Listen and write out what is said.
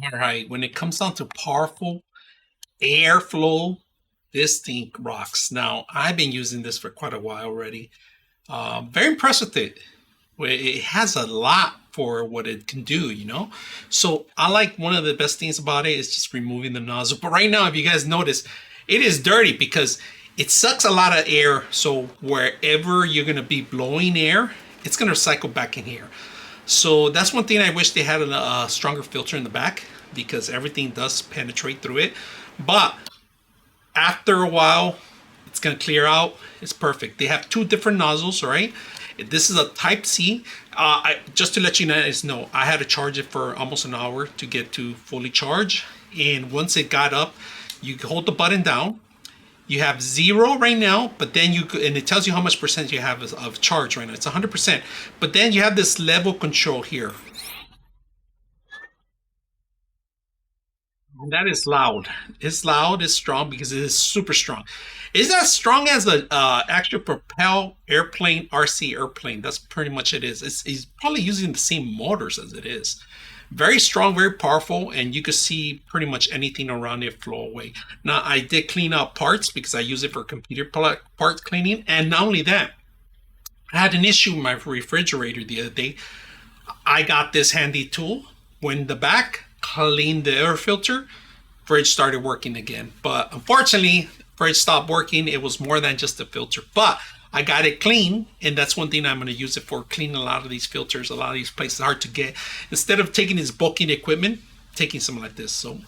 All right, when it comes down to powerful airflow, this thing rocks. Now, I've been using this for quite a while already. Very impressed with it. It has a lot for what it can do, you know? So I like one of the best things about it is just removing the nozzle. But right now, if you guys notice, it is dirty because it sucks a lot of air. So wherever you're going to be blowing air, it's going to cycle back in here. So that's one thing I wish they had a stronger filter in the back because everything does penetrate through it. But after a while, it's gonna clear out. It's perfect. They have two different nozzles, right? This is a Type C. Just to let you guys know, I had to charge it for almost an hour to get to fully charge. And once it got up, you hold the button down. You have 0 right now, but then and it tells you how much percent you have of charge right now. It's 100%. But then you have this level control here. And that is loud. It's loud, it's strong because it is super strong. It's as strong as the actual propel airplane, RC airplane. That's pretty much it is. It's probably using the same motors as it is. Very strong, very powerful, and you can see pretty much anything around it flow away. Now, I did clean out parts because I use it for computer part cleaning, and not only that, I had an issue with my refrigerator the other day. I got this handy tool. When the back cleaned the air filter, fridge started working again. But unfortunately, fridge stopped working. It was more than just a filter. But I got it clean, and that's one thing I'm going to use it for, cleaning a lot of these filters. A lot of these places are hard to get. Instead of taking this bulky equipment, taking something like this. So